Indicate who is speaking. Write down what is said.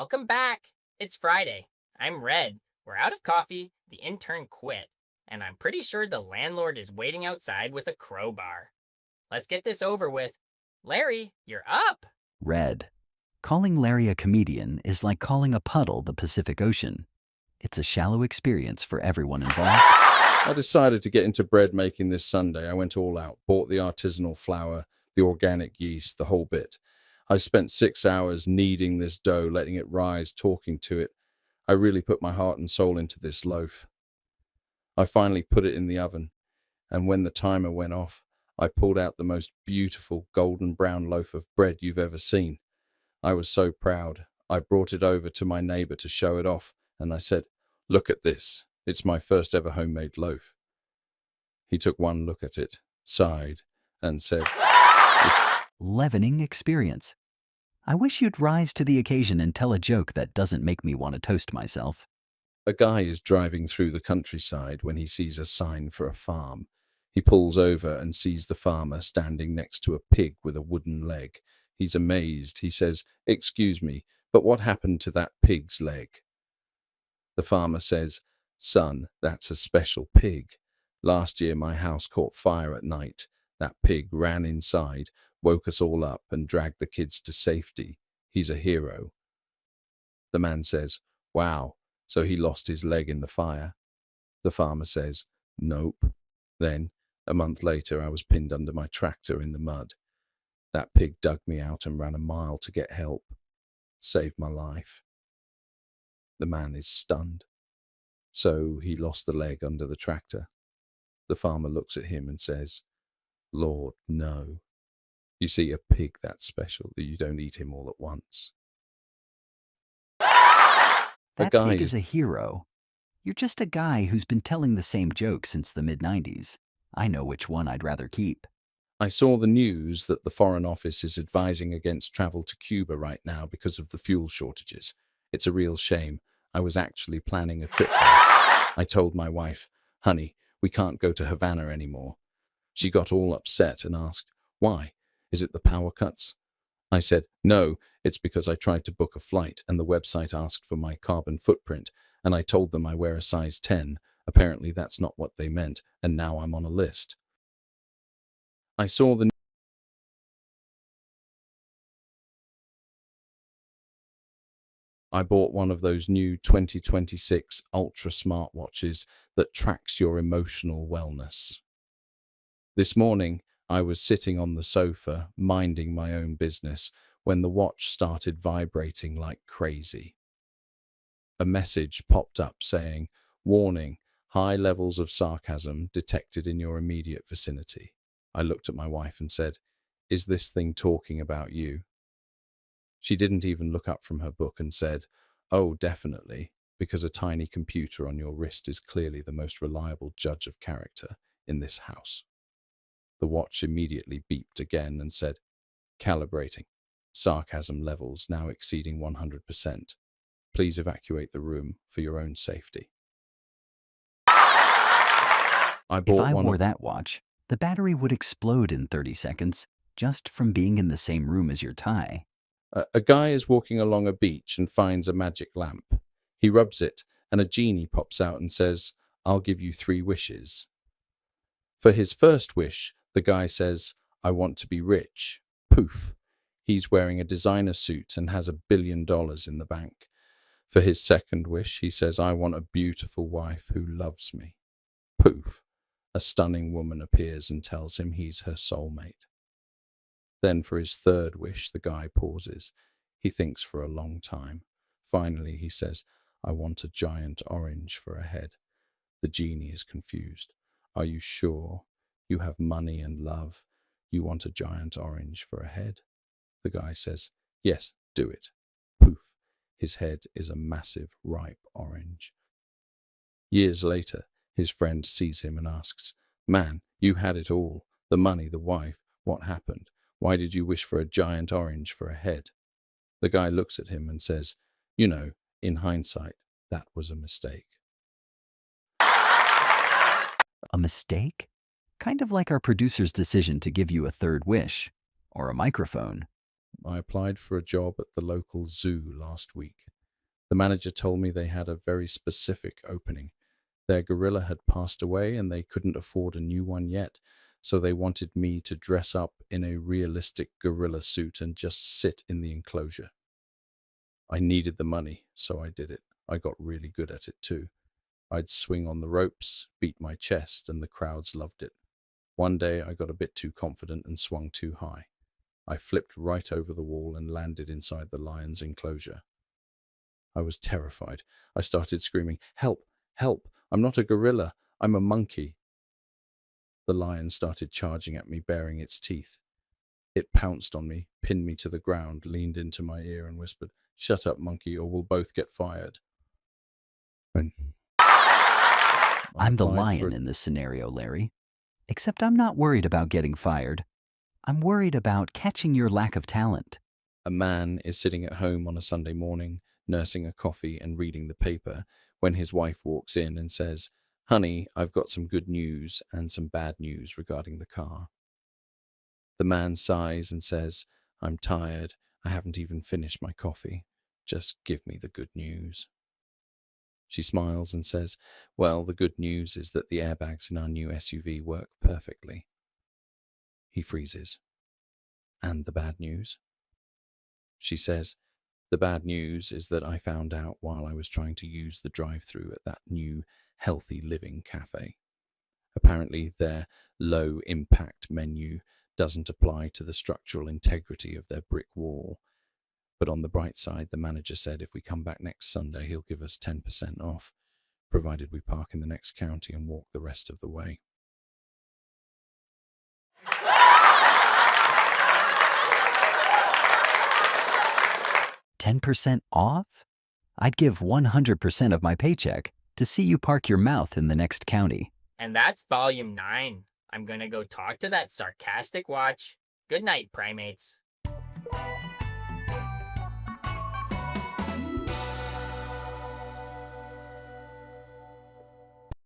Speaker 1: Welcome back. It's Friday. I'm Red. We're out of coffee, the intern quit, and I'm pretty sure the landlord is waiting outside with a crowbar. Let's get this over with. Larry, you're up.
Speaker 2: Red. Calling Larry a comedian is like calling a puddle the Pacific Ocean. It's a shallow experience for everyone involved.
Speaker 3: I decided to get into bread making this Sunday. I went all out, bought the artisanal flour, the organic yeast, the whole bit. I spent 6 hours kneading this dough, letting it rise, talking to it. I really put my heart and soul into this loaf. I finally put it in the oven, and when the timer went off, I pulled out the most beautiful golden brown loaf of bread you've ever seen. I was so proud. I brought it over to my neighbor to show it off, and I said, "Look at this. It's my first ever homemade loaf." He took one look at it, sighed, and said,
Speaker 2: Leavening experience. I wish you'd rise to the occasion and tell a joke that doesn't make me want to toast myself.
Speaker 3: A guy is driving through the countryside when he sees a sign for a farm. He pulls over and sees the farmer standing next to a pig with a wooden leg. He's amazed. He says, "Excuse me, but what happened to that pig's leg?" The farmer says, "Son, that's a special pig. Last year my house caught fire at night. That pig ran inside, woke us all up, and dragged the kids to safety. He's a hero." The man says, "Wow, so he lost his leg in the fire?" The farmer says, "Nope." Then, a month later, I was pinned under my tractor in the mud. That pig dug me out and ran a mile to get help. Saved my life. The man is stunned. So he lost the leg under the tractor. The farmer looks at him and says, "Lord, no. You see, a pig that special that you don't eat him all at once."
Speaker 2: That pig is a hero. You're just a guy who's been telling the same joke since the mid-90s. I know which one I'd rather keep.
Speaker 3: I saw the news that the Foreign Office is advising against travel to Cuba right now because of the fuel shortages. It's a real shame. I was actually planning a trip there. I told my wife, "Honey, we can't go to Havana anymore." She got all upset and asked, "Why? Is it the power cuts?" I said, "No, it's because I tried to book a flight and the website asked for my carbon footprint, and I told them I wear a size 10. Apparently that's not what they meant, and now I'm on a list." I saw the I bought one of those new 2026 ultra smartwatches that tracks your emotional wellness. This morning, I was sitting on the sofa, minding my own business, when the watch started vibrating like crazy. A message popped up saying, "Warning, high levels of sarcasm detected in your immediate vicinity." I looked at my wife and said, "Is this thing talking about you?" She didn't even look up from her book and said, "Oh, definitely, because a tiny computer on your wrist is clearly the most reliable judge of character in this house." The watch immediately beeped again and said, "Calibrating. Sarcasm levels now exceeding 100%. Please evacuate the room for your own safety."
Speaker 2: If I wore that watch, the battery would explode in 30 seconds just from being in the same room as your tie.
Speaker 3: A guy is walking along a beach and finds a magic lamp. He rubs it, and a genie pops out and says, "I'll give you 3 wishes." For his first wish, the guy says, "I want to be rich." Poof. He's wearing a designer suit and has $1 billion in the bank. For his second wish, he says, "I want a beautiful wife who loves me." Poof. A stunning woman appears and tells him he's her soulmate. Then for his third wish, the guy pauses. He thinks for a long time. Finally, he says, "I want a giant orange for a head." The genie is confused. "Are you sure? You have money and love. You want a giant orange for a head?" The guy says, "Yes, do it." Poof. His head is a massive, ripe orange. Years later, his friend sees him and asks, "Man, you had it all. The money, the wife. What happened? Why did you wish for a giant orange for a head?" The guy looks at him and says, "You know, in hindsight, that was a mistake."
Speaker 2: A mistake? Kind of like our producer's decision to give you a third wish. Or a microphone.
Speaker 3: I applied for a job at the local zoo last week. The manager told me they had a very specific opening. Their gorilla had passed away and they couldn't afford a new one yet, so they wanted me to dress up in a realistic gorilla suit and just sit in the enclosure. I needed the money, so I did it. I got really good at it too. I'd swing on the ropes, beat my chest, and the crowds loved it. One day I got a bit too confident and swung too high. I flipped right over the wall and landed inside the lion's enclosure. I was terrified. I started screaming, "Help! Help! I'm not a gorilla. I'm a monkey." The lion started charging at me, baring its teeth. It pounced on me, pinned me to the ground, leaned into my ear and whispered, "Shut up, monkey, or we'll both get fired." And
Speaker 2: I'm the lion in this scenario, Larry. Except I'm not worried about getting fired. I'm worried about catching your lack of talent.
Speaker 3: A man is sitting at home on a Sunday morning, nursing a coffee and reading the paper, when his wife walks in and says, "Honey, I've got some good news and some bad news regarding the car." The man sighs and says, "I'm tired. I haven't even finished my coffee. Just give me the good news." She smiles and says, "Well, the good news is that the airbags in our new SUV work perfectly." He freezes. "And the bad news?" She says, "The bad news is that I found out while I was trying to use the drive-thru at that new healthy living cafe. Apparently their low-impact menu doesn't apply to the structural integrity of their brick wall. But on the bright side, the manager said if we come back next Sunday, he'll give us 10% off, provided we park in the next county and walk the rest of the way."
Speaker 2: 10% off? I'd give 100% of my paycheck to see you park your mouth in the next county.
Speaker 1: And that's volume 9. I'm gonna go talk to that sarcastic watch. Good night, primates.